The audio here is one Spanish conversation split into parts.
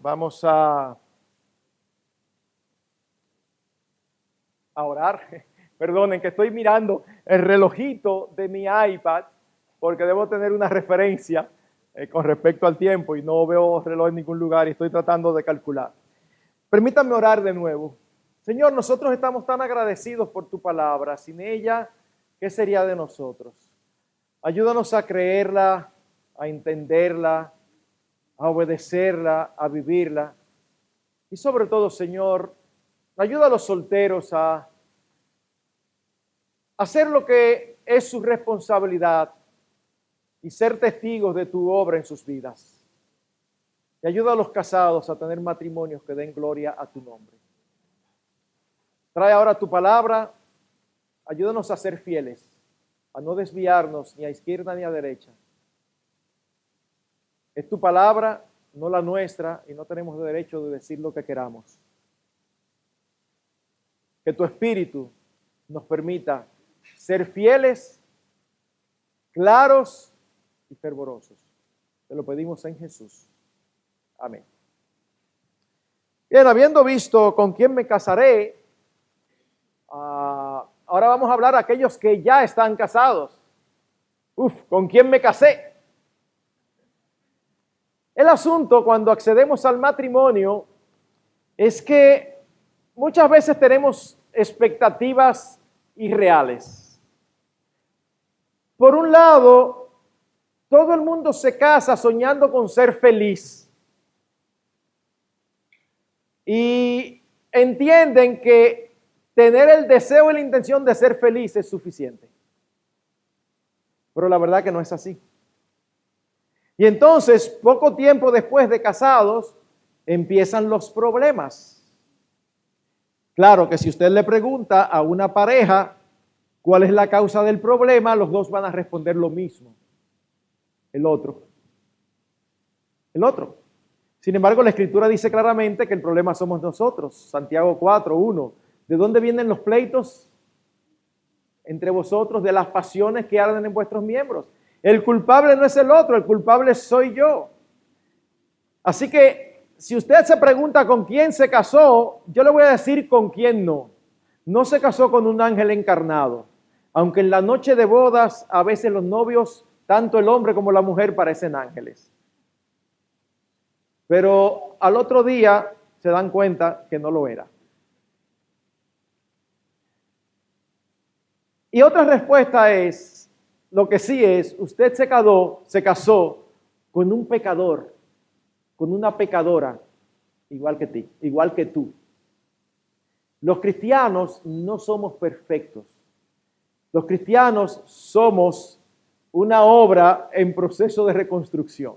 Vamos a orar. Perdonen que estoy mirando el relojito de mi iPad porque debo tener una referencia con respecto al tiempo y no veo reloj en ningún lugar y estoy tratando de calcular. Permítanme orar de nuevo. Señor, nosotros estamos tan agradecidos por tu palabra. Sin ella, ¿qué sería de nosotros? Ayúdanos a creerla, a entenderla, a obedecerla, a vivirla. Y sobre todo, Señor, ayuda a los solteros a hacer lo que es su responsabilidad y ser testigos de tu obra en sus vidas. Y ayuda a los casados a tener matrimonios que den gloria a tu nombre. Trae ahora tu palabra, ayúdanos a ser fieles, a no desviarnos ni a izquierda ni a derecha. Es tu palabra, no la nuestra, y no tenemos derecho de decir lo que queramos. Que tu Espíritu nos permita ser fieles, claros y fervorosos. Te lo pedimos en Jesús. Amén. Bien, habiendo visto con quién me casaré, ahora vamos a hablar a aquellos que ya están casados. ¿Con quién me casé? El asunto cuando accedemos al matrimonio es que muchas veces tenemos expectativas irreales. Por un lado, todo el mundo se casa soñando con ser feliz y entienden que tener el deseo y la intención de ser feliz es suficiente. Pero la verdad que no es así. Y entonces, poco tiempo después de casados, empiezan los problemas. Claro que si usted le pregunta a una pareja cuál es la causa del problema, los dos van a responder lo mismo. El otro. Sin embargo, la Escritura dice claramente que el problema somos nosotros. Santiago 4:1. ¿De dónde vienen los pleitos entre vosotros? De las pasiones que arden en vuestros miembros. El culpable no es el otro, el culpable soy yo. Así que si usted se pregunta con quién se casó, yo le voy a decir con quién no. No se casó con un ángel encarnado. Aunque en la noche de bodas a veces los novios, tanto el hombre como la mujer, parecen ángeles. Pero al otro día se dan cuenta que no lo era. Y otra respuesta es, lo que sí es, usted se casó con un pecador, con una pecadora, igual que tú. Los cristianos no somos perfectos. Los cristianos somos una obra en proceso de reconstrucción.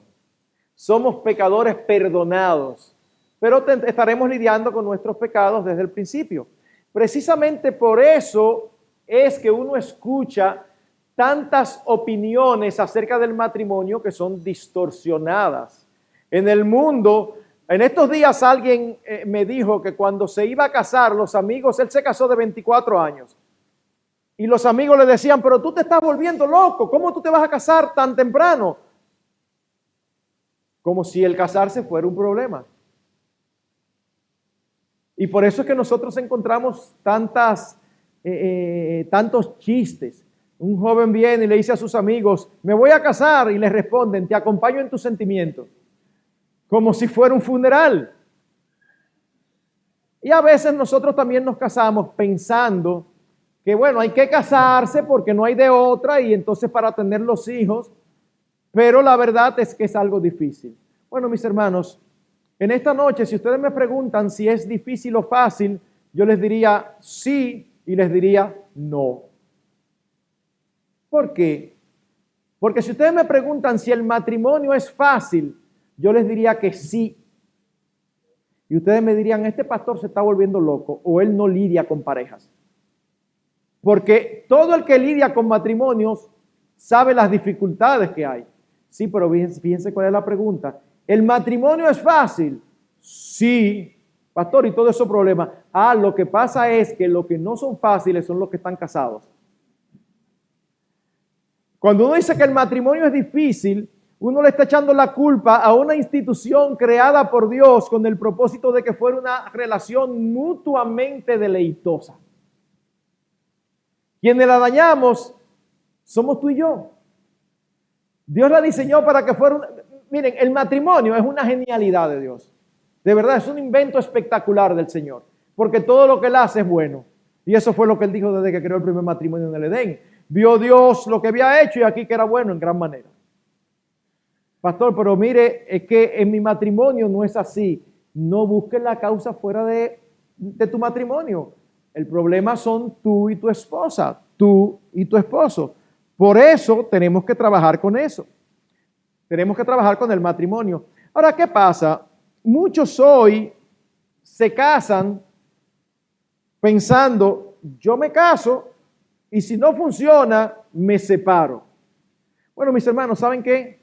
Somos pecadores perdonados, pero estaremos lidiando con nuestros pecados desde el principio. Precisamente por eso es que uno escucha tantas opiniones acerca del matrimonio que son distorsionadas. En el mundo, en estos días alguien me dijo que cuando se iba a casar, los amigos, él se casó de 24 años. Y los amigos le decían, pero tú te estás volviendo loco, ¿cómo tú te vas a casar tan temprano? Como si el casarse fuera un problema. Y por eso es que nosotros encontramos tantos chistes. Un joven viene y le dice a sus amigos, me voy a casar, y le responden, te acompaño en tus sentimientos, como si fuera un funeral. Y a veces nosotros también nos casamos pensando que bueno, hay que casarse porque no hay de otra y entonces para tener los hijos, pero la verdad es que es algo difícil. Bueno, mis hermanos, en esta noche, si ustedes me preguntan si es difícil o fácil, yo les diría sí y les diría no. ¿Por qué? Porque si ustedes me preguntan si el matrimonio es fácil, yo les diría que sí. Y ustedes me dirían, este pastor se está volviendo loco o él no lidia con parejas. Porque todo el que lidia con matrimonios sabe las dificultades que hay. Sí, pero fíjense cuál es la pregunta. ¿El matrimonio es fácil? Sí, pastor, y todos esos problemas. Lo que pasa es que los que no son fáciles son los que están casados. Cuando uno dice que el matrimonio es difícil, Uno le está echando la culpa a una institución creada por Dios con el propósito de que fuera una relación mutuamente deleitosa. Quienes la dañamos somos tú y yo. Dios la diseñó para que fuera Miren, el matrimonio es una genialidad de Dios. De verdad, es un invento espectacular del Señor. Porque todo lo que Él hace es bueno. Y eso fue lo que Él dijo desde que creó el primer matrimonio en el Edén. Vio Dios lo que había hecho y aquí que era bueno en gran manera. Pastor, pero mire, es que en mi matrimonio no es así. No busques la causa fuera de tu matrimonio. El problema son tú y tu esposa, tú y tu esposo. Por eso tenemos que trabajar con eso. Tenemos que trabajar con el matrimonio. Ahora, ¿qué pasa? Muchos hoy se casan pensando, yo me caso y si no funciona, me separo. Bueno, mis hermanos, ¿saben qué?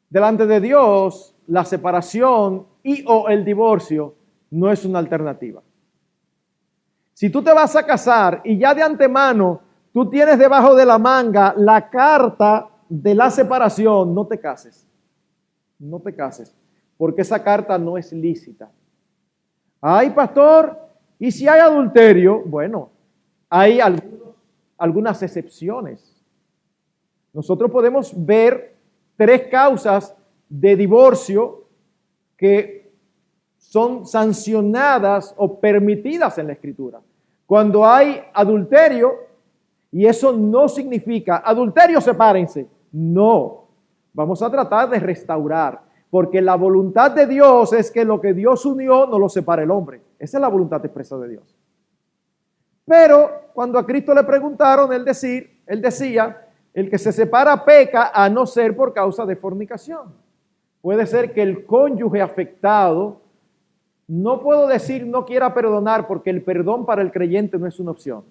Delante de Dios, la separación y o el divorcio no es una alternativa. Si tú te vas a casar y ya de antemano tú tienes debajo de la manga la carta de la separación, no te cases. No te cases, porque esa carta no es lícita. Ay, pastor, ¿y si hay adulterio? Bueno, hay algunas excepciones. Nosotros podemos ver 3 causas de divorcio que son sancionadas o permitidas en la Escritura. Cuando hay adulterio, y eso no significa, adulterio, sepárense. No, vamos a tratar de restaurar, porque la voluntad de Dios es que lo que Dios unió no lo separe el hombre. Esa es la voluntad expresa de Dios. Pero cuando a Cristo le preguntaron, él decía, el que se separa peca a no ser por causa de fornicación. Puede ser que el cónyuge afectado, no puedo decir no quiera perdonar, porque el perdón para el creyente no es una opción.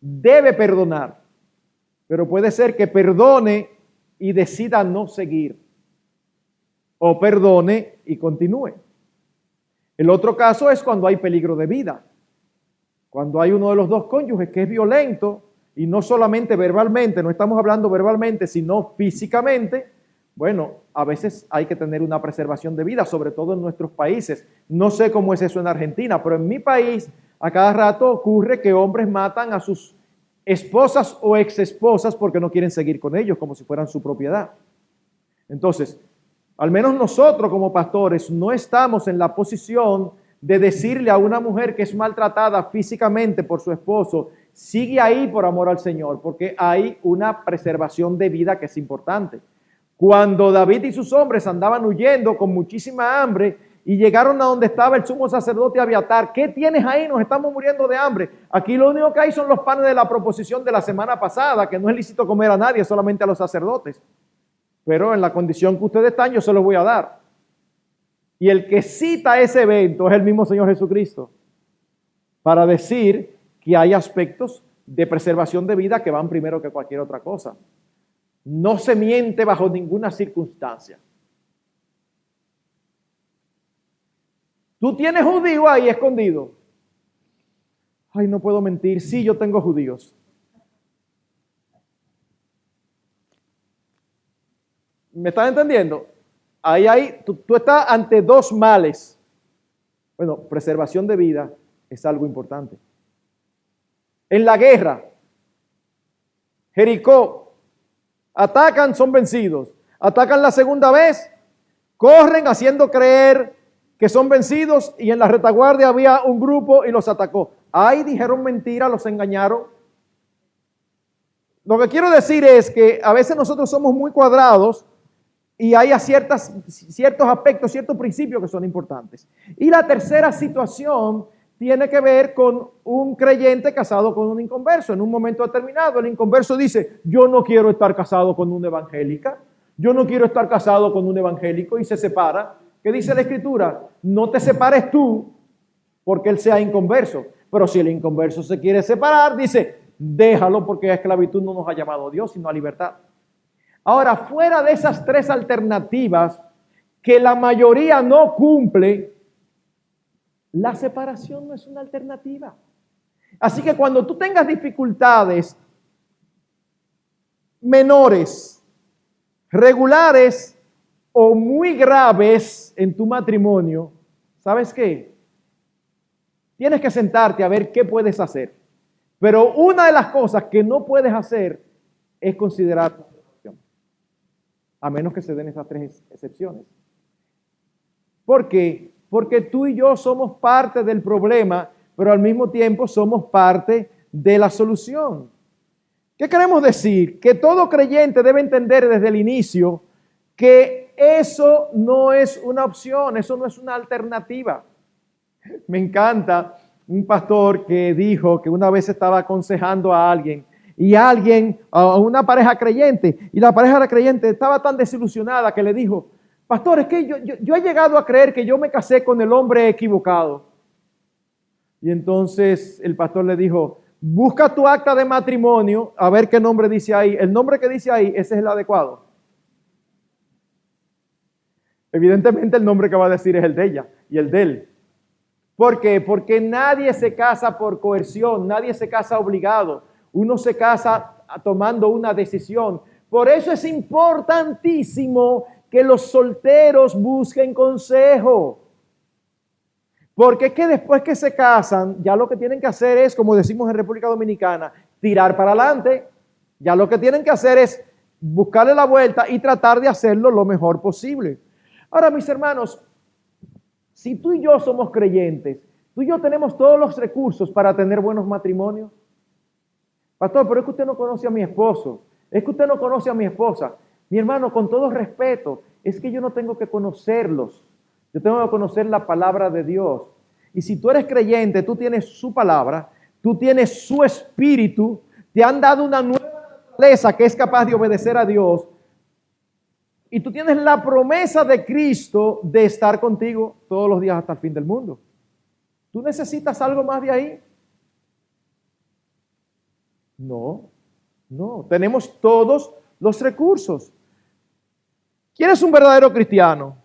Debe perdonar, pero puede ser que perdone y decida no seguir, o perdone y continúe. El otro caso es cuando hay peligro de vida, cuando hay uno de los dos cónyuges que es violento, y no solamente verbalmente, no estamos hablando verbalmente, sino físicamente. Bueno, a veces hay que tener una preservación de vida, sobre todo en nuestros países. No sé cómo es eso en Argentina, pero en mi país a cada rato ocurre que hombres matan a sus esposas o exesposas porque no quieren seguir con ellos como si fueran su propiedad. Entonces, al menos nosotros como pastores no estamos en la posición de decirle a una mujer que es maltratada físicamente por su esposo, sigue ahí por amor al Señor, porque hay una preservación de vida que es importante. Cuando David y sus hombres andaban huyendo con muchísima hambre y llegaron a donde estaba el sumo sacerdote Abiatar, ¿qué tienes ahí? Nos estamos muriendo de hambre. Aquí lo único que hay son los panes de la proposición de la semana pasada, que no es lícito comer a nadie, solamente a los sacerdotes. Pero en la condición que ustedes están, yo se los voy a dar. Y el que cita ese evento es el mismo Señor Jesucristo, para decir que hay aspectos de preservación de vida que van primero que cualquier otra cosa. No se miente bajo ninguna circunstancia. Tú tienes judío ahí escondido. Ay, no puedo mentir. Sí, yo tengo judíos. ¿Me estás entendiendo? Ahí tú estás ante 2 males. Bueno, preservación de vida es algo importante. En la guerra, Jericó, atacan, son vencidos. Atacan la segunda vez, corren haciendo creer que son vencidos y en la retaguardia había un grupo y los atacó. Ahí dijeron mentira, los engañaron. Lo que quiero decir es que a veces nosotros somos muy cuadrados y hay ciertos aspectos, ciertos principios que son importantes. Y la tercera situación tiene que ver con un creyente casado con un inconverso. En un momento determinado, el inconverso dice, yo no quiero estar casado con una evangélica, yo no quiero estar casado con un evangélico, y se separa. ¿Qué dice la Escritura? No te separes tú porque él sea inconverso. Pero si el inconverso se quiere separar, dice, déjalo, porque a esclavitud no nos ha llamado Dios, sino a libertad. Ahora, fuera de esas 3 alternativas que la mayoría no cumple, la separación no es una alternativa. Así que cuando tú tengas dificultades menores, regulares o muy graves en tu matrimonio, ¿sabes qué? Tienes que sentarte a ver qué puedes hacer. Pero una de las cosas que no puedes hacer es considerar tu relación, a menos que se den esas tres excepciones. ¿Por qué? Porque tú y yo somos parte del problema, pero al mismo tiempo somos parte de la solución. ¿Qué queremos decir? Que todo creyente debe entender desde el inicio que eso no es una opción, eso no es una alternativa. Me encanta un pastor que dijo que una vez estaba aconsejando a alguien, a una pareja creyente, y la pareja creyente estaba tan desilusionada que le dijo: pastor, es que yo he llegado a creer que yo me casé con el hombre equivocado. Y entonces el pastor le dijo: busca tu acta de matrimonio, a ver qué nombre dice ahí. El nombre que dice ahí, ese es el adecuado. Evidentemente el nombre que va a decir es el de ella y el de él. ¿Por qué? Porque nadie se casa por coerción, nadie se casa obligado. Uno se casa tomando una decisión. Por eso es importantísimo que los solteros busquen consejo. Porque es que después que se casan, ya lo que tienen que hacer es, como decimos en República Dominicana, tirar para adelante. Ya lo que tienen que hacer es buscarle la vuelta y tratar de hacerlo lo mejor posible. Ahora, mis hermanos, si tú y yo somos creyentes, tú y yo tenemos todos los recursos para tener buenos matrimonios. Pastor, pero es que usted no conoce a mi esposo, es que usted no conoce a mi esposa. Mi hermano, con todo respeto, es que yo no tengo que conocerlos. Yo tengo que conocer la palabra de Dios. Y si tú eres creyente, tú tienes su palabra, tú tienes su espíritu, te han dado una nueva naturaleza que es capaz de obedecer a Dios. Y tú tienes la promesa de Cristo de estar contigo todos los días hasta el fin del mundo. ¿Tú necesitas algo más de ahí? No. Tenemos todos los recursos. ¿Quién es un verdadero cristiano?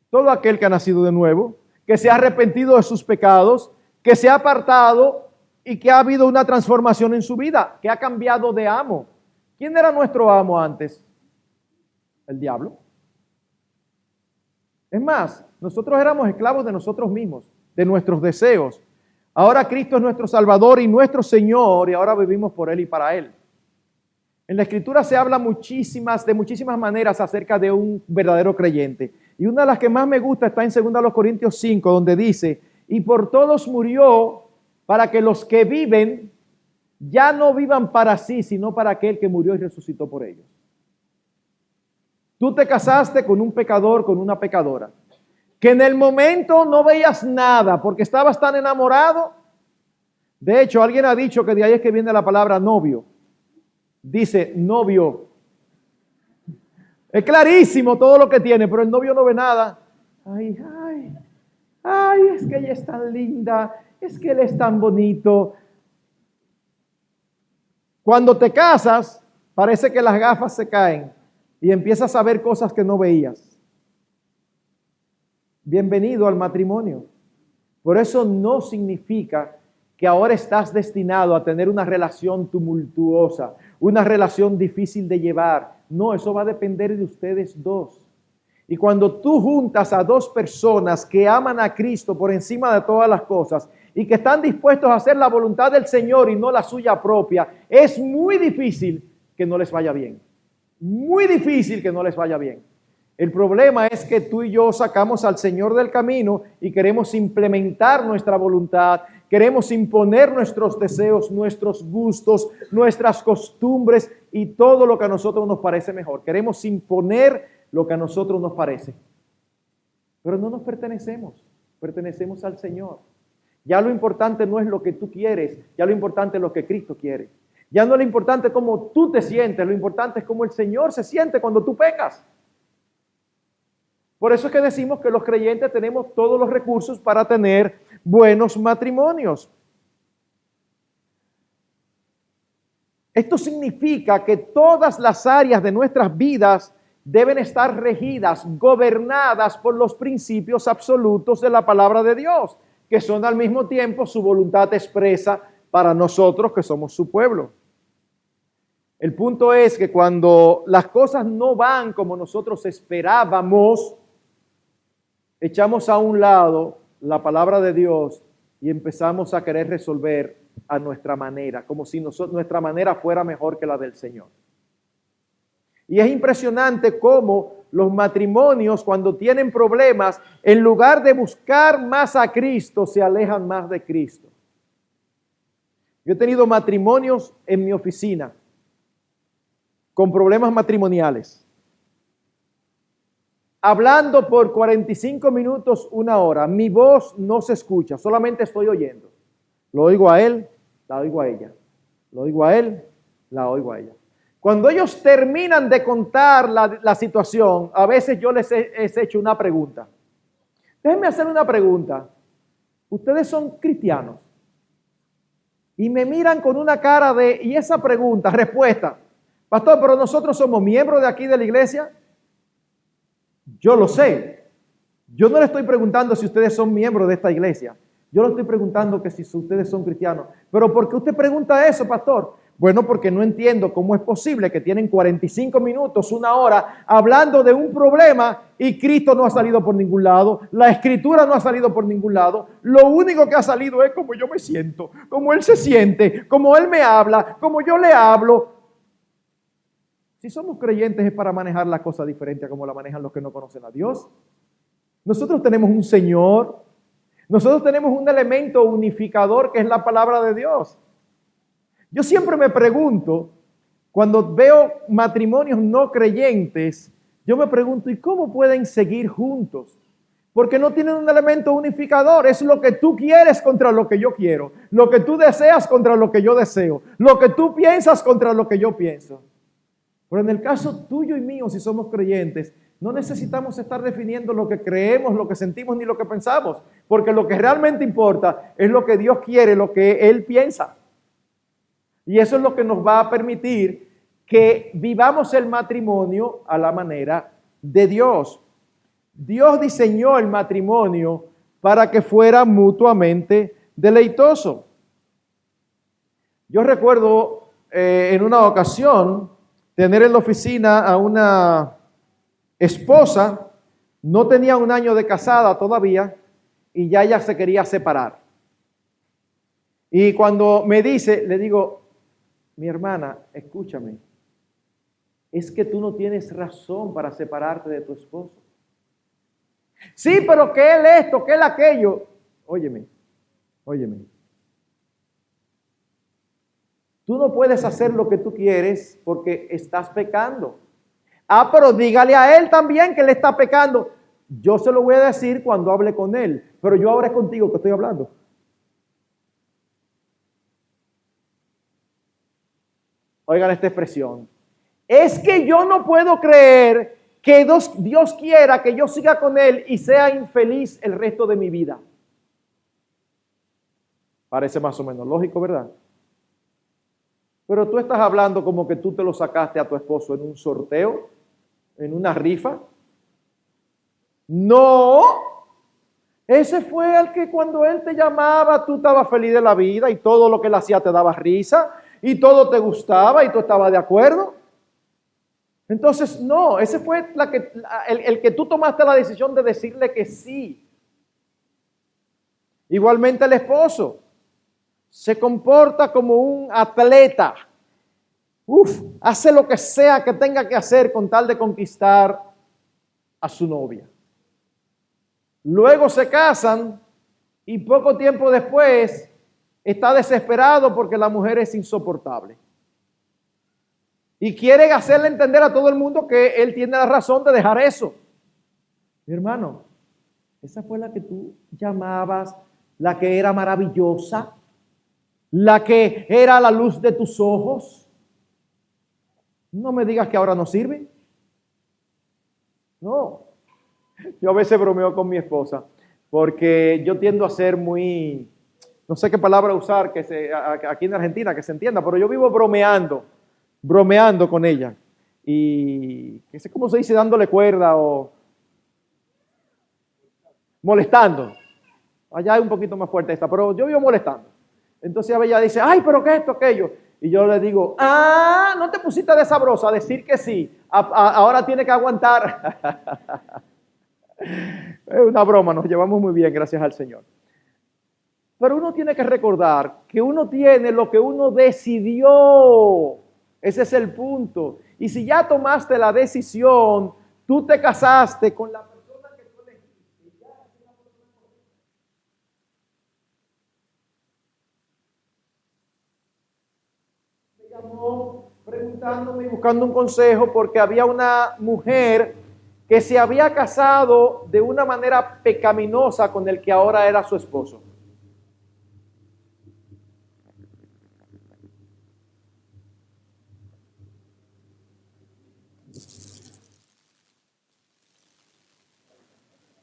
Todo aquel que ha nacido de nuevo, que se ha arrepentido de sus pecados, que se ha apartado y que ha habido una transformación en su vida, que ha cambiado de amo. ¿Quién era nuestro amo antes? El diablo. Es más, nosotros éramos esclavos de nosotros mismos, de nuestros deseos. Ahora Cristo es nuestro Salvador y nuestro Señor, y ahora vivimos por Él y para Él. En la Escritura se habla de muchísimas maneras acerca de un verdadero creyente. Y una de las que más me gusta está en 2 Corintios 5, donde dice: y por todos murió, para que los que viven ya no vivan para sí, sino para aquel que murió y resucitó por ellos. Tú te casaste con un pecador, con una pecadora, que en el momento no veías nada porque estabas tan enamorado. De hecho, alguien ha dicho que de ahí es que viene la palabra novio. Dice novio. Es clarísimo todo lo que tiene, pero el novio no ve nada. Ay, es que ella es tan linda, es que él es tan bonito. Cuando te casas, parece que las gafas se caen y empiezas a ver cosas que no veías. Bienvenido al matrimonio. Por eso no significa que ahora estás destinado a tener una relación tumultuosa, una relación difícil de llevar. No, eso va a depender de ustedes dos. Y cuando tú juntas a dos personas que aman a Cristo por encima de todas las cosas y que están dispuestos a hacer la voluntad del Señor y no la suya propia, es muy difícil que no les vaya bien. Muy difícil que no les vaya bien. El problema es que tú y yo sacamos al Señor del camino y queremos implementar nuestra voluntad, queremos imponer nuestros deseos, nuestros gustos, nuestras costumbres y todo lo que a nosotros nos parece mejor. Queremos imponer lo que a nosotros nos parece. Pero no nos pertenecemos, pertenecemos al Señor. Ya lo importante no es lo que tú quieres, ya lo importante es lo que Cristo quiere. Ya no es lo importante cómo tú te sientes, lo importante es cómo el Señor se siente cuando tú pecas. Por eso es que decimos que los creyentes tenemos todos los recursos para tener buenos matrimonios. Esto significa que todas las áreas de nuestras vidas deben estar regidas, gobernadas por los principios absolutos de la palabra de Dios, que son al mismo tiempo su voluntad expresa para nosotros que somos su pueblo. El punto es que cuando las cosas no van como nosotros esperábamos, echamos a un lado la palabra de Dios y empezamos a querer resolver a nuestra manera, como si nuestra manera fuera mejor que la del Señor. Y es impresionante cómo los matrimonios, cuando tienen problemas, en lugar de buscar más a Cristo, se alejan más de Cristo. Yo he tenido matrimonios en mi oficina con problemas matrimoniales, hablando por 45 minutos, una hora. Mi voz no se escucha, solamente estoy oyendo. Lo oigo a él, la oigo a ella. Lo oigo a él, la oigo a ella. Cuando ellos terminan de contar la situación, a veces yo les he hecho una pregunta. Déjenme hacer una pregunta. ¿Ustedes son cristianos? Y me miran con una cara de, y esa pregunta, respuesta, pastor, pero nosotros somos miembros de aquí de la iglesia. Yo lo sé. Yo no le estoy preguntando si ustedes son miembros de esta iglesia. Yo le estoy preguntando que si ustedes son cristianos. Pero ¿por qué usted pregunta eso, pastor? Bueno, porque no entiendo cómo es posible que tienen 45 minutos, una hora, hablando de un problema y Cristo no ha salido por ningún lado, la Escritura no ha salido por ningún lado. Lo único que ha salido es cómo yo me siento, cómo Él se siente, cómo Él me habla, cómo yo le hablo. Si somos creyentes es para manejar la cosa diferente a como la manejan los que no conocen a Dios. Nosotros tenemos un Señor, nosotros tenemos un elemento unificador que es la palabra de Dios. Yo siempre me pregunto, cuando veo matrimonios no creyentes, yo me pregunto, ¿y cómo pueden seguir juntos? Porque no tienen un elemento unificador. Es lo que tú quieres contra lo que yo quiero, lo que tú deseas contra lo que yo deseo, lo que tú piensas contra lo que yo pienso. Pero en el caso tuyo y mío, si somos creyentes, no necesitamos estar definiendo lo que creemos, lo que sentimos ni lo que pensamos, porque lo que realmente importa es lo que Dios quiere, lo que Él piensa. Y eso es lo que nos va a permitir que vivamos el matrimonio a la manera de Dios. Dios diseñó el matrimonio para que fuera mutuamente deleitoso. Yo recuerdo en una ocasión tener en la oficina a una esposa, no tenía un año de casada todavía y ya ella se quería separar. Y cuando me dice, le digo, mi hermana, escúchame, es que tú no tienes razón para separarte de tu esposo. Sí, pero que él esto, que él aquello. Óyeme. Tú no puedes hacer lo que tú quieres porque estás pecando. Ah, pero dígale a él también que él está pecando. Yo se lo voy a decir cuando hable con él, pero yo ahora es contigo que estoy hablando. Oigan esta expresión. Es que yo no puedo creer que Dios quiera que yo siga con Él y sea infeliz el resto de mi vida. Parece más o menos lógico, ¿verdad? Pero tú estás hablando como que tú te lo sacaste a tu esposo en un sorteo, en una rifa. No, ese fue el que cuando Él te llamaba tú estabas feliz de la vida y todo lo que Él hacía te daba risa. Y todo te gustaba y tú estabas de acuerdo. Entonces, no, ese fue el que tú tomaste la decisión de decirle que sí. Igualmente el esposo se comporta como un atleta. Hace lo que sea que tenga que hacer con tal de conquistar a su novia. Luego se casan y poco tiempo después está desesperado porque la mujer es insoportable. Y quiere hacerle entender a todo el mundo que él tiene la razón de dejar eso. Mi hermano, esa fue la que tú llamabas, la que era maravillosa, la que era la luz de tus ojos. No me digas que ahora no sirve. No. Yo a veces bromeo con mi esposa porque yo tiendo a ser muy... No sé qué palabra usar aquí en Argentina, que se entienda, pero yo vivo bromeando con ella. Y que sé cómo se dice, dándole cuerda o molestando. Allá es un poquito más fuerte esta, pero yo vivo molestando. Entonces ella dice, ay, pero ¿qué es esto, aquello? Y yo le digo, no te pusiste de sabroso a decir que sí. Ahora tiene que aguantar. Es una broma, nos llevamos muy bien, gracias al Señor. Pero uno tiene que recordar que uno tiene lo que uno decidió. Ese es el punto. Y si ya tomaste la decisión, tú te casaste con la persona que tú elegiste. Me llamó preguntándome y buscando un consejo porque había una mujer que se había casado de una manera pecaminosa con el que ahora era su esposo.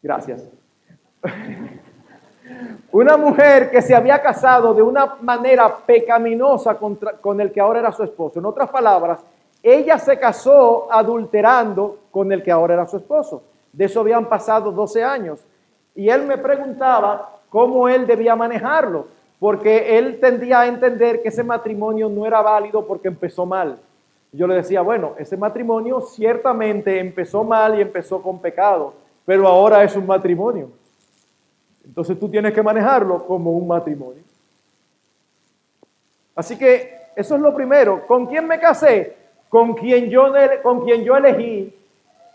Gracias. Una mujer que se había casado de una manera pecaminosa con el que ahora era su esposo. En otras palabras, ella se casó adulterando con el que ahora era su esposo. De eso habían pasado 12 años. Y él me preguntaba cómo él debía manejarlo, porque él tendía a entender que ese matrimonio no era válido porque empezó mal. Yo le decía, bueno, ese matrimonio ciertamente empezó mal y empezó con pecado, pero ahora es un matrimonio. Entonces tú tienes que manejarlo como un matrimonio. Así que eso es lo primero. ¿Con quién me casé? Con quien yo elegí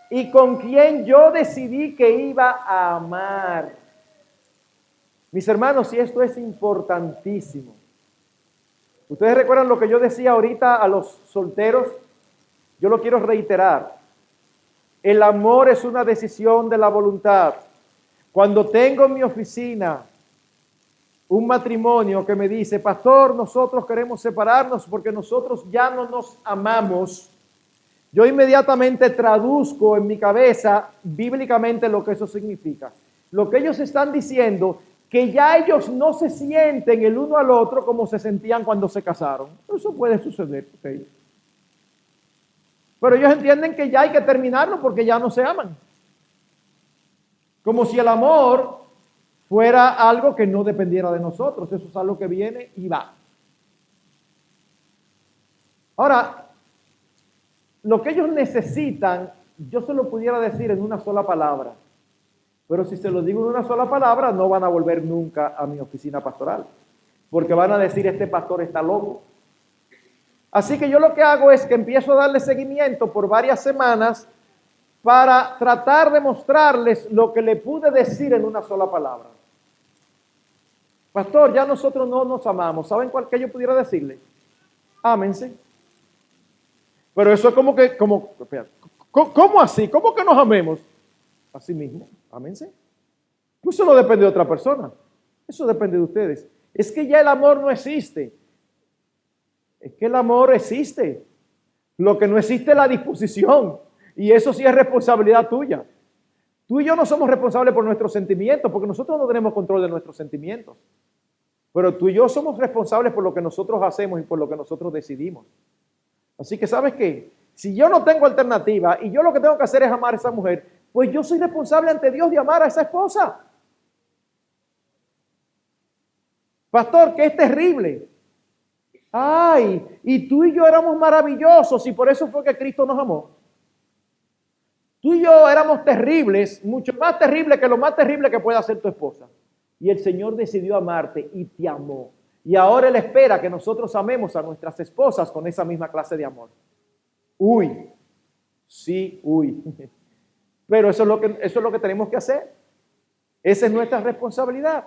y con quien yo decidí que iba a amar. Mis hermanos, y esto es importantísimo. Ustedes recuerdan lo que yo decía ahorita a los solteros. Yo lo quiero reiterar. El amor es una decisión de la voluntad. Cuando tengo en mi oficina un matrimonio que me dice, pastor, nosotros queremos separarnos porque nosotros ya no nos amamos, yo inmediatamente traduzco en mi cabeza bíblicamente lo que eso significa. Lo que ellos están diciendo, que ya ellos no se sienten el uno al otro como se sentían cuando se casaron. Eso puede suceder, ¿okay? Pero ellos entienden que ya hay que terminarlo porque ya no se aman. Como si el amor fuera algo que no dependiera de nosotros. Eso es algo que viene y va. Ahora, lo que ellos necesitan, yo se lo pudiera decir en una sola palabra. Pero si se lo digo en una sola palabra, no van a volver nunca a mi oficina pastoral. Porque van a decir, este pastor está loco. Así que yo lo que hago es que empiezo a darle seguimiento por varias semanas para tratar de mostrarles lo que le pude decir en una sola palabra. Pastor, ya nosotros no nos amamos. ¿Saben cuál que yo pudiera decirle? Ámense. Pero eso es ¿cómo así? ¿Cómo que nos amemos? Así mismo, ámense. Pues eso no depende de otra persona. Eso depende de ustedes. Es que ya el amor no existe. Es que el amor existe. Lo que no existe es la disposición. Y eso sí es responsabilidad tuya. Tú y yo no somos responsables por nuestros sentimientos, porque nosotros no tenemos control de nuestros sentimientos. Pero tú y yo somos responsables por lo que nosotros hacemos y por lo que nosotros decidimos. Así que, ¿sabes qué? Si yo no tengo alternativa y yo lo que tengo que hacer es amar a esa mujer, pues yo soy responsable ante Dios de amar a esa esposa. Pastor, que es terrible. Ay, y tú y yo éramos maravillosos y por eso fue que Cristo nos amó. Tú y yo éramos terribles, mucho más terribles que lo más terrible que pueda hacer tu esposa. Y el Señor decidió amarte y te amó. Y ahora Él espera que nosotros amemos a nuestras esposas con esa misma clase de amor. Uy, sí, uy. Pero eso es lo que tenemos que hacer. Esa es nuestra responsabilidad.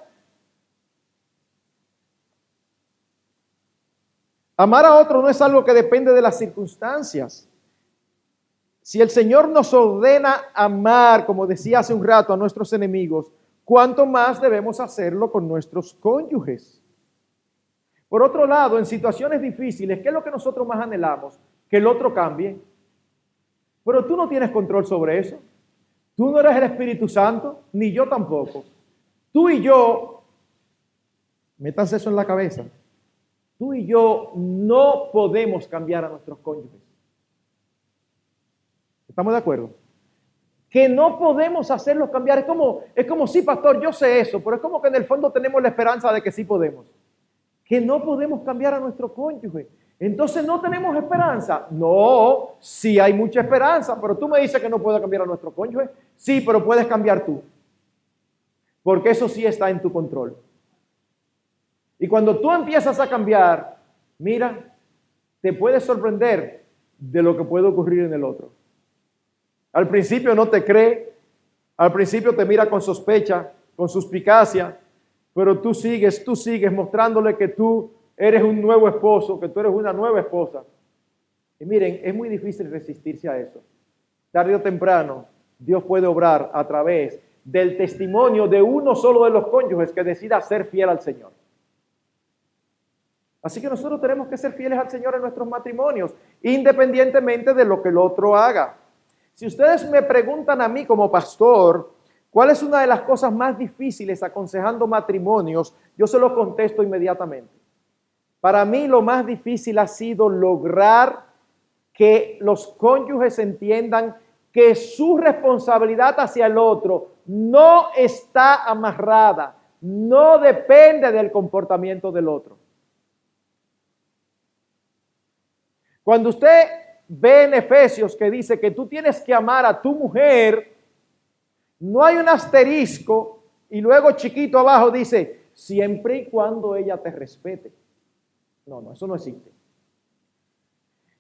Amar a otro no es algo que depende de las circunstancias. Si el Señor nos ordena amar, como decía hace un rato, a nuestros enemigos, ¿cuánto más debemos hacerlo con nuestros cónyuges? Por otro lado, en situaciones difíciles, ¿qué es lo que nosotros más anhelamos? Que el otro cambie. Pero tú no tienes control sobre eso. Tú no eres el Espíritu Santo, ni yo tampoco. Tú y yo, métanse eso en la cabeza, tú y yo no podemos cambiar a nuestros cónyuges. ¿Estamos de acuerdo? Que no podemos hacerlos cambiar. Es como, sí, pastor, yo sé eso, pero es como que en el fondo tenemos la esperanza de que sí podemos. Que no podemos cambiar a nuestro cónyuge. Entonces no tenemos esperanza. No, sí hay mucha esperanza, pero tú me dices que no puedo cambiar a nuestro cónyuge. Sí, pero puedes cambiar tú. Porque eso sí está en tu control. Y cuando tú empiezas a cambiar, mira, te puedes sorprender de lo que puede ocurrir en el otro. Al principio no te cree, al principio te mira con sospecha, con suspicacia, pero tú sigues mostrándole que tú eres un nuevo esposo, que tú eres una nueva esposa. Y miren, es muy difícil resistirse a eso. Tarde o temprano, Dios puede obrar a través del testimonio de uno solo de los cónyuges que decida ser fiel al Señor. Así que nosotros tenemos que ser fieles al Señor en nuestros matrimonios, independientemente de lo que el otro haga. Si ustedes me preguntan a mí como pastor, ¿cuál es una de las cosas más difíciles aconsejando matrimonios? Yo se lo contesto inmediatamente. Para mí lo más difícil ha sido lograr que los cónyuges entiendan que su responsabilidad hacia el otro no está amarrada, no depende del comportamiento del otro. Cuando usted ve en Efesios que dice que tú tienes que amar a tu mujer, no hay un asterisco y luego chiquito abajo dice, siempre y cuando ella te respete. No, eso no existe.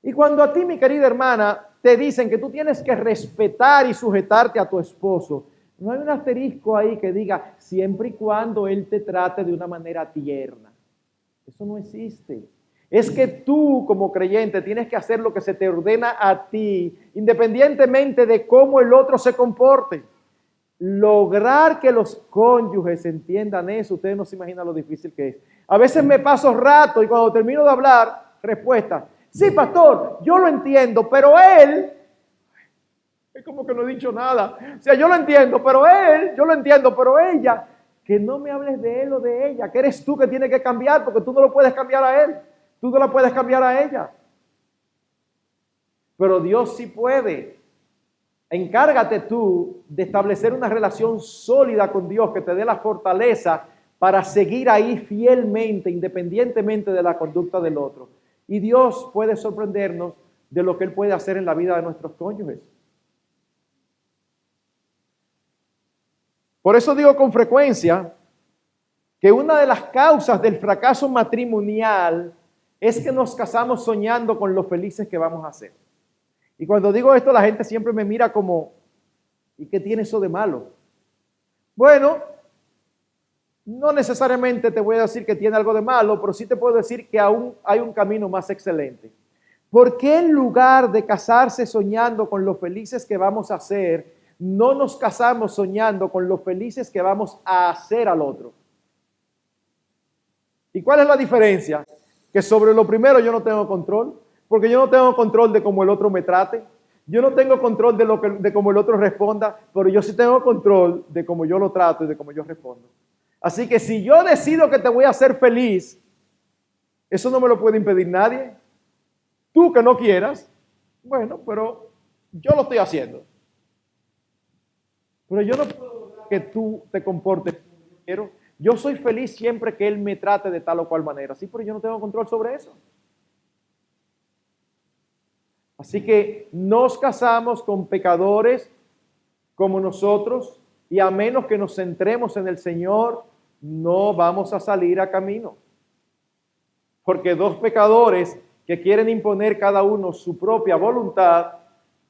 Y cuando a ti, mi querida hermana, te dicen que tú tienes que respetar y sujetarte a tu esposo, no hay un asterisco ahí que diga, siempre y cuando él te trate de una manera tierna. Eso no existe. Es que tú como creyente tienes que hacer lo que se te ordena a ti, independientemente de cómo el otro se comporte. Lograr que los cónyuges entiendan eso, ustedes no se imaginan lo difícil que es. A veces me paso rato y cuando termino de hablar, respuesta, sí, pastor, yo lo entiendo, pero él, es como que no he dicho nada. O sea, yo lo entiendo, pero él, yo lo entiendo, pero ella, que no me hables de él o de ella, que eres tú que tienes que cambiar, porque tú no lo puedes cambiar a él. Tú no la puedes cambiar a ella. Pero Dios sí puede. Encárgate tú de establecer una relación sólida con Dios que te dé la fortaleza para seguir ahí fielmente, independientemente de la conducta del otro. Y Dios puede sorprendernos de lo que Él puede hacer en la vida de nuestros cónyuges. Por eso digo con frecuencia que una de las causas del fracaso matrimonial es que nos casamos soñando con lo felices que vamos a ser. Y cuando digo esto, la gente siempre me mira como, ¿y qué tiene eso de malo? Bueno, no necesariamente te voy a decir que tiene algo de malo, pero sí te puedo decir que aún hay un camino más excelente. ¿Por qué en lugar de casarse soñando con lo felices que vamos a ser, no nos casamos soñando con lo felices que vamos a hacer al otro? ¿Y cuál es la diferencia? Que sobre lo primero yo no tengo control, porque yo no tengo control de cómo el otro me trate, yo no tengo control de cómo el otro responda, pero yo sí tengo control de cómo yo lo trato y de cómo yo respondo. Así que si yo decido que te voy a hacer feliz, eso no me lo puede impedir nadie. Tú que no quieras, bueno, pero yo lo estoy haciendo. Pero yo no puedo que tú te comportes como yo quiero. Yo soy feliz siempre que él me trate de tal o cual manera. Sí, pero yo no tengo control sobre eso. Así que nos casamos con pecadores como nosotros y a menos que nos centremos en el Señor, no vamos a salir a camino. Porque dos pecadores que quieren imponer cada uno su propia voluntad,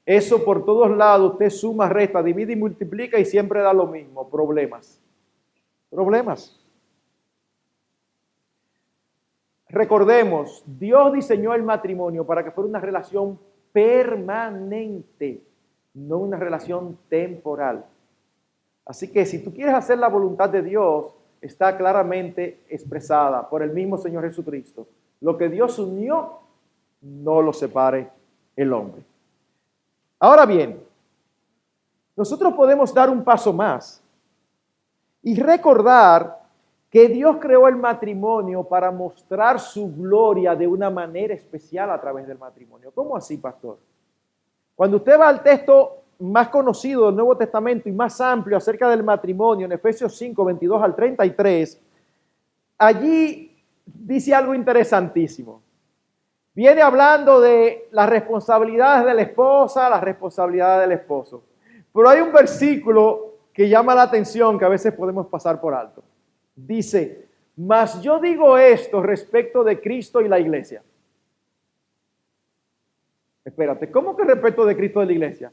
eso por todos lados usted suma, resta, divide y multiplica y siempre da lo mismo, problemas. Recordemos, Dios diseñó el matrimonio para que fuera una relación permanente, no una relación temporal. Así que si tú quieres hacer la voluntad de Dios, está claramente expresada por el mismo Señor Jesucristo. Lo que Dios unió, no lo separe el hombre. Ahora bien, nosotros podemos dar un paso más y recordar que Dios creó el matrimonio para mostrar su gloria de una manera especial a través del matrimonio. ¿Cómo así, pastor? Cuando usted va al texto más conocido del Nuevo Testamento y más amplio acerca del matrimonio, en Efesios 5, 22 al 33, allí dice algo interesantísimo. Viene hablando de las responsabilidades de la esposa, las responsabilidades del esposo. Pero hay un versículo que llama la atención que a veces podemos pasar por alto. Dice, mas yo digo esto respecto de Cristo y la iglesia. Espérate, ¿cómo que respecto de Cristo y la iglesia?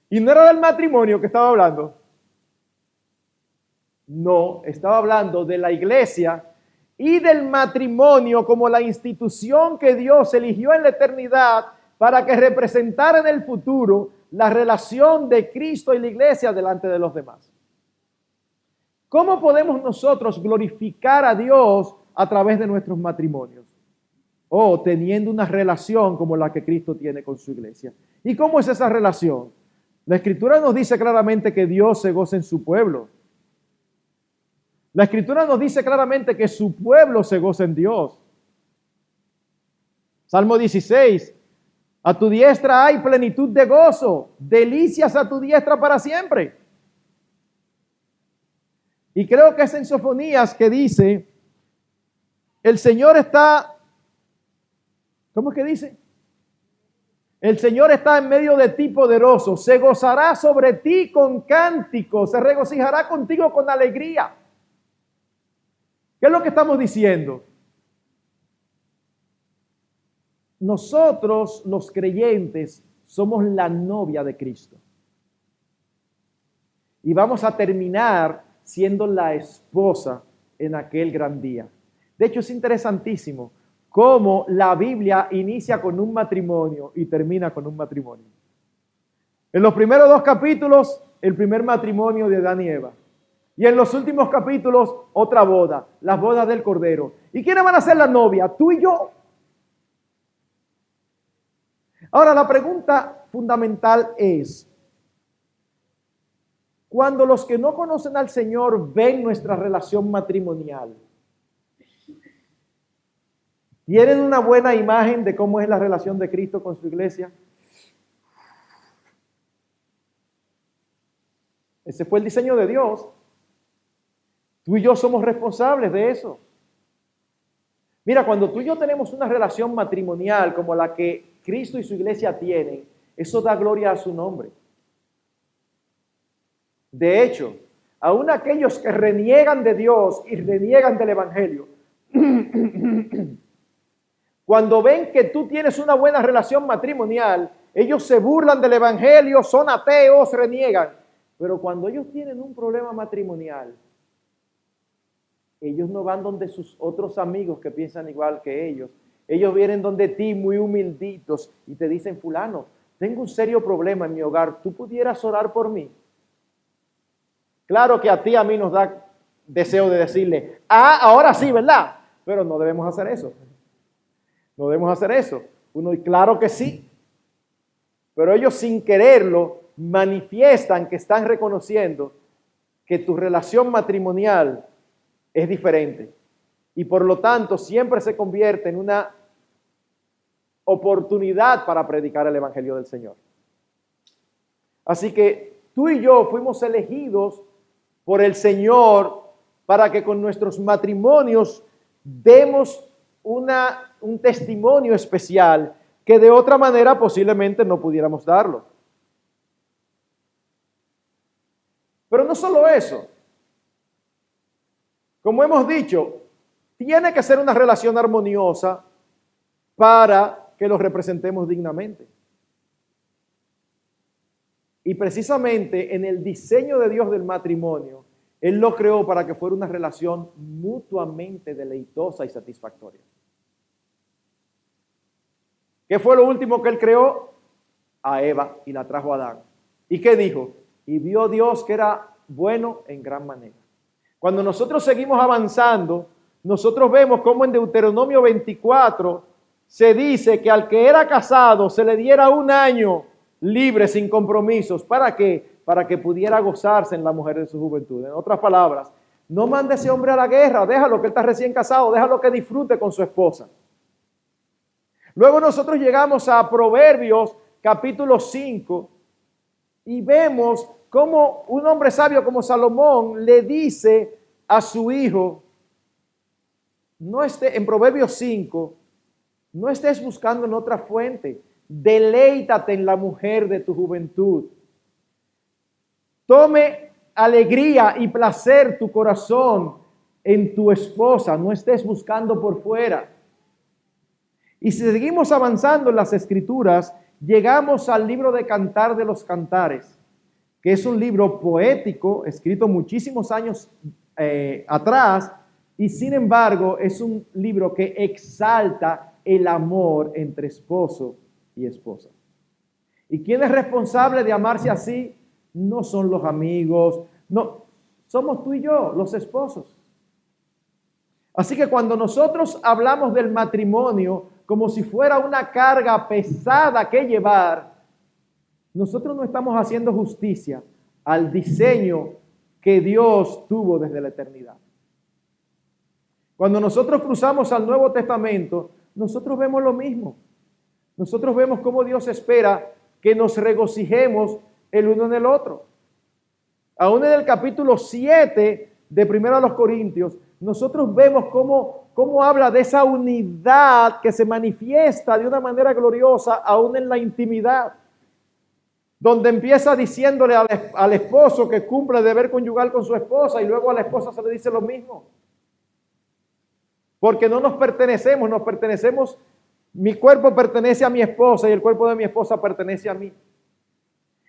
¿Y no era del matrimonio que estaba hablando? No, estaba hablando de la iglesia y del matrimonio como la institución que Dios eligió en la eternidad para que representara en el futuro la relación de Cristo y la iglesia delante de los demás. ¿Cómo podemos nosotros glorificar a Dios a través de nuestros matrimonios? O teniendo una relación como la que Cristo tiene con su iglesia. ¿Y cómo es esa relación? La Escritura nos dice claramente que Dios se goza en su pueblo. La Escritura nos dice claramente que su pueblo se goza en Dios. Salmo 16. A tu diestra hay plenitud de gozo, delicias a tu diestra para siempre. Y creo que es en Sofonías que dice, el Señor está, ¿cómo es que dice? El Señor está en medio de ti poderoso, se gozará sobre ti con cánticos, se regocijará contigo con alegría. ¿Qué es lo que estamos diciendo? Nosotros, los creyentes, somos la novia de Cristo. Y vamos a terminar siendo la esposa en aquel gran día. De hecho, es interesantísimo cómo la Biblia inicia con un matrimonio y termina con un matrimonio. En los primeros 2 capítulos, el primer matrimonio de Adán y Eva. Y en los últimos capítulos, otra boda, las bodas del Cordero. ¿Y quiénes van a ser la novia? Tú y yo. Ahora, la pregunta fundamental es, cuando los que no conocen al Señor ven nuestra relación matrimonial, ¿tienen una buena imagen de cómo es la relación de Cristo con su iglesia? Ese fue el diseño de Dios. Tú y yo somos responsables de eso. Mira, cuando tú y yo tenemos una relación matrimonial como la que Cristo y su iglesia tienen, eso da gloria a su nombre. De hecho, aún aquellos que reniegan de Dios y reniegan del Evangelio, cuando ven que tú tienes una buena relación matrimonial, ellos se burlan del Evangelio, son ateos, reniegan. Pero cuando ellos tienen un problema matrimonial, ellos no van donde sus otros amigos que piensan igual que ellos. Ellos vienen donde ti muy humilditos y te dicen, fulano, tengo un serio problema en mi hogar, ¿tú pudieras orar por mí? Claro que a ti, a mí nos da deseo de decirle, ahora sí, ¿verdad? Pero no debemos hacer eso. No debemos hacer eso. Uno, claro que sí. Pero ellos sin quererlo manifiestan que están reconociendo que tu relación matrimonial es diferente. Y por lo tanto siempre se convierte en una oportunidad para predicar el Evangelio del Señor. Así que tú y yo fuimos elegidos por el Señor para que con nuestros matrimonios demos un testimonio especial que de otra manera posiblemente no pudiéramos darlo. Pero no solo eso. Como hemos dicho, tiene que ser una relación armoniosa para que los representemos dignamente. Y precisamente en el diseño de Dios del matrimonio, Él lo creó para que fuera una relación mutuamente deleitosa y satisfactoria. ¿Qué fue lo último que Él creó? A Eva y la trajo a Adán. ¿Y qué dijo? Y vio Dios que era bueno en gran manera. Cuando nosotros seguimos avanzando, nosotros vemos cómo en Deuteronomio 24 se dice que al que era casado se le diera 1 año libre, sin compromisos. ¿Para qué? Para que pudiera gozarse en la mujer de su juventud. En otras palabras, no mande a ese hombre a la guerra, déjalo que él está recién casado, déjalo que disfrute con su esposa. Luego nosotros llegamos a Proverbios capítulo 5 y vemos cómo un hombre sabio como Salomón le dice a su hijo, en Proverbios 5, No estés buscando en otra fuente. Deleítate en la mujer de tu juventud. Tome alegría y placer tu corazón en tu esposa. No estés buscando por fuera. Y si seguimos avanzando en las Escrituras, llegamos al libro de Cantar de los Cantares, que es un libro poético, escrito muchísimos años atrás, y sin embargo es un libro que exalta el amor entre esposo y esposa. ¿Y quién es responsable de amarse así? No son los amigos, no, somos tú y yo, los esposos. Así que cuando nosotros hablamos del matrimonio como si fuera una carga pesada que llevar, nosotros no estamos haciendo justicia al diseño que Dios tuvo desde la eternidad. Cuando nosotros cruzamos al Nuevo Testamento, nosotros vemos lo mismo. Nosotros vemos cómo Dios espera que nos regocijemos el uno en el otro. Aún en el capítulo 7 de 1 Corintios, nosotros vemos cómo habla de esa unidad que se manifiesta de una manera gloriosa aún en la intimidad. Donde empieza diciéndole al esposo que cumple el deber conyugal con su esposa y luego a la esposa se le dice lo mismo. Porque no nos pertenecemos, mi cuerpo pertenece a mi esposa y el cuerpo de mi esposa pertenece a mí.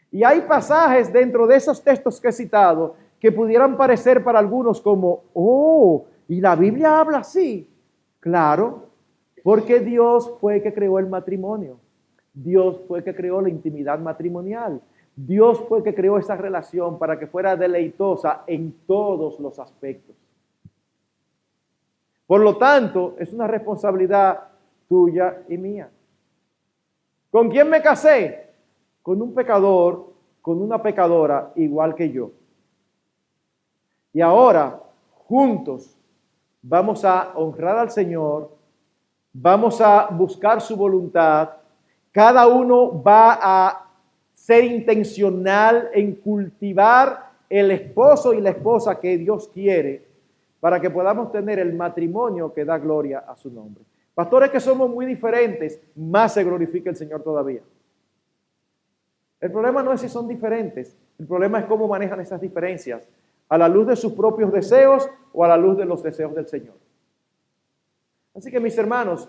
Y hay pasajes dentro de esos textos que he citado que pudieran parecer para algunos como, ¿y la Biblia habla así? Claro, porque Dios fue el que creó el matrimonio. Dios fue el que creó la intimidad matrimonial. Dios fue el que creó esa relación para que fuera deleitosa en todos los aspectos. Por lo tanto, es una responsabilidad tuya y mía. ¿Con quién me casé? Con un pecador, con una pecadora igual que yo. Y ahora, juntos, vamos a honrar al Señor, vamos a buscar su voluntad. Cada uno va a ser intencional en cultivar el esposo y la esposa que Dios quiere para que podamos tener el matrimonio que da gloria a su nombre. Pastores que somos muy diferentes, más se glorifica el Señor todavía. El problema no es si son diferentes, el problema es cómo manejan esas diferencias, a la luz de sus propios deseos o a la luz de los deseos del Señor. Así que mis hermanos,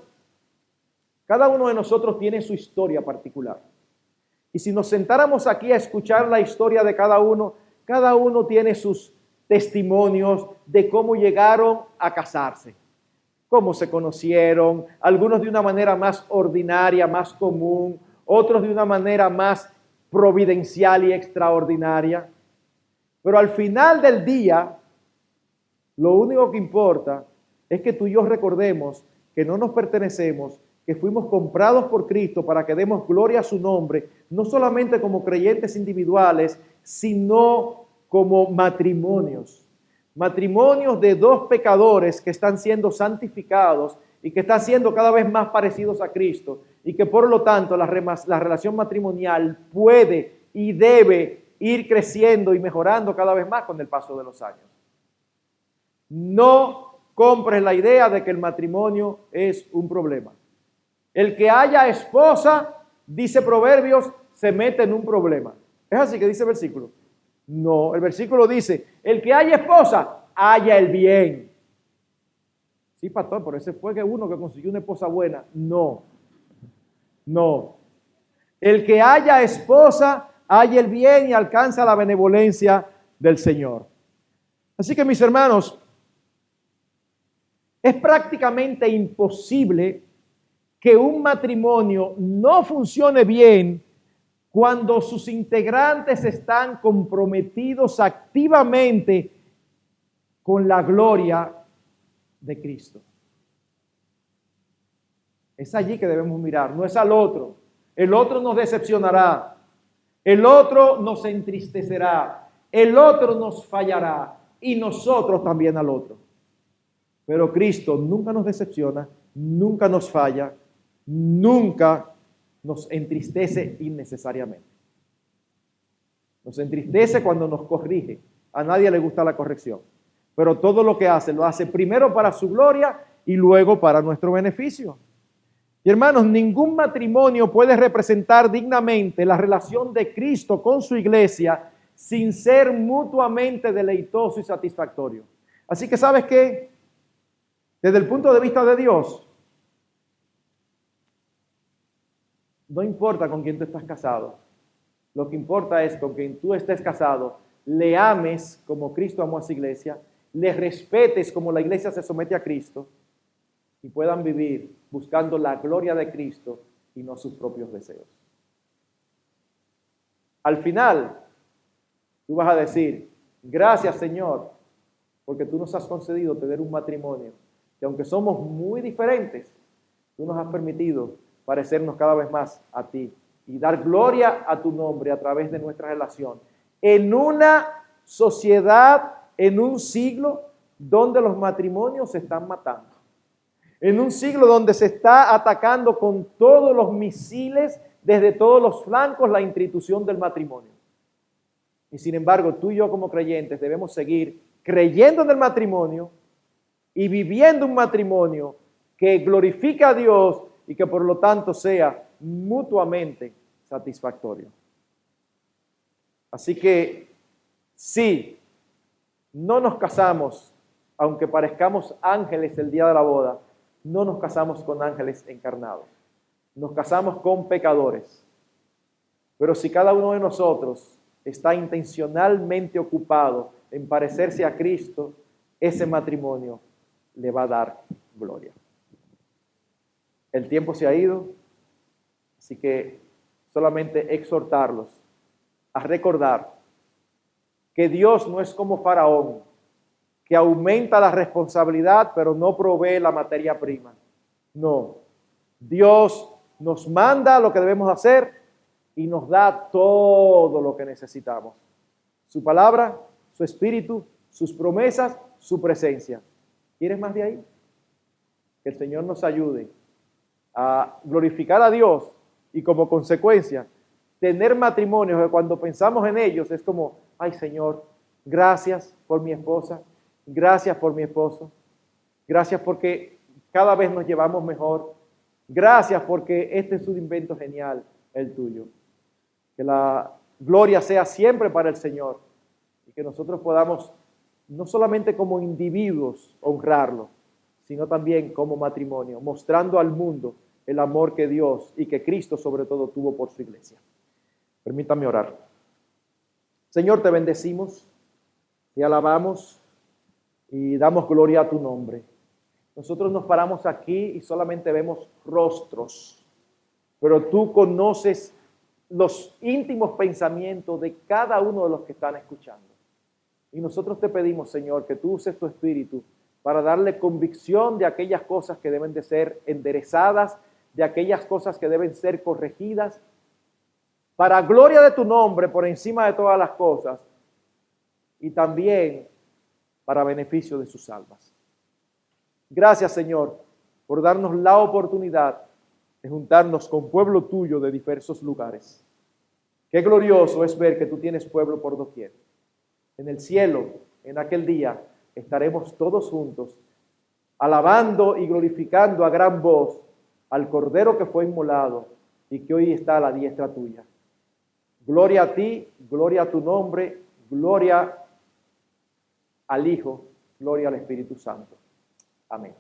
cada uno de nosotros tiene su historia particular. Y si nos sentáramos aquí a escuchar la historia de cada uno tiene sus testimonios de cómo llegaron a casarse, cómo se conocieron, algunos de una manera más ordinaria, más común, otros de una manera más providencial y extraordinaria. Pero al final del día, lo único que importa es que tú y yo recordemos que no nos pertenecemos, que fuimos comprados por Cristo para que demos gloria a su nombre, no solamente como creyentes individuales, sino como matrimonios. Matrimonios de dos pecadores que están siendo santificados y que están siendo cada vez más parecidos a Cristo y que por lo tanto la relación matrimonial puede y debe ir creciendo y mejorando cada vez más con el paso de los años. No compres la idea de que el matrimonio es un problema. El que haya esposa, dice Proverbios, se mete en un problema. ¿Es así que dice el versículo? No, el versículo dice, el que haya esposa, haya el bien. Sí, pastor, pero ese fue que uno que consiguió una esposa buena. No. El que haya esposa, haya el bien y alcanza la benevolencia del Señor. Así que mis hermanos, es prácticamente imposible que un matrimonio no funcione bien cuando sus integrantes están comprometidos activamente con la gloria de Cristo. Es allí que debemos mirar, no es al otro. El otro nos decepcionará, el otro nos entristecerá, el otro nos fallará y nosotros también al otro. Pero Cristo nunca nos decepciona, nunca nos falla, nunca nos entristece innecesariamente. Nos entristece cuando nos corrige. A nadie le gusta la corrección. Pero todo lo que hace, lo hace primero para su gloria y luego para nuestro beneficio. Y hermanos, ningún matrimonio puede representar dignamente la relación de Cristo con su iglesia sin ser mutuamente deleitoso y satisfactorio. Así que, ¿sabes qué? Desde el punto de vista de Dios, no importa con quién tú estás casado. Lo que importa es con quien tú estés casado, le ames como Cristo amó a su iglesia, le respetes como la iglesia se somete a Cristo y puedan vivir buscando la gloria de Cristo y no sus propios deseos. Al final, tú vas a decir, gracias Señor, porque tú nos has concedido tener un matrimonio que aunque somos muy diferentes, tú nos has permitido parecernos cada vez más a ti y dar gloria a tu nombre a través de nuestra relación. En una sociedad, en un siglo donde los matrimonios se están matando. En un siglo donde se está atacando con todos los misiles desde todos los flancos la institución del matrimonio. Y sin embargo, tú y yo como creyentes debemos seguir creyendo en el matrimonio y viviendo un matrimonio que glorifica a Dios y que por lo tanto sea mutuamente satisfactorio. Así que sí, no nos casamos, aunque parezcamos ángeles el día de la boda, no nos casamos con ángeles encarnados. Nos casamos con pecadores. Pero si cada uno de nosotros está intencionalmente ocupado en parecerse a Cristo, ese matrimonio le va a dar gloria. El tiempo se ha ido, así que solamente exhortarlos a recordar que Dios no es como Faraón, que aumenta la responsabilidad pero no provee la materia prima. No, Dios nos manda lo que debemos hacer y nos da todo lo que necesitamos. Su palabra, su espíritu, sus promesas, su presencia. ¿Quieres más de ahí? Que el Señor nos ayude a glorificar a Dios y como consecuencia tener matrimonios que cuando pensamos en ellos es como, ay Señor, gracias por mi esposa, gracias por mi esposo, gracias porque cada vez nos llevamos mejor, gracias porque este es un invento genial, el tuyo. Que la gloria sea siempre para el Señor y que nosotros podamos no solamente como individuos honrarlo, sino también como matrimonio, mostrando al mundo el amor que Dios y que Cristo sobre todo tuvo por su iglesia. Permítame orar. Señor, te bendecimos, te alabamos y damos gloria a tu nombre. Nosotros nos paramos aquí y solamente vemos rostros, pero tú conoces los íntimos pensamientos de cada uno de los que están escuchando. Y nosotros te pedimos, Señor, que tú uses tu espíritu para darle convicción de aquellas cosas que deben de ser enderezadas, de aquellas cosas que deben ser corregidas, para gloria de tu nombre por encima de todas las cosas y también para beneficio de sus almas. Gracias, Señor, por darnos la oportunidad de juntarnos con pueblo tuyo de diversos lugares. Qué glorioso es ver que tú tienes pueblo por doquier. En el cielo, en aquel día, estaremos todos juntos, alabando y glorificando a gran voz al Cordero que fue inmolado y que hoy está a la diestra tuya. Gloria a ti, gloria a tu nombre, gloria al Hijo, gloria al Espíritu Santo. Amén.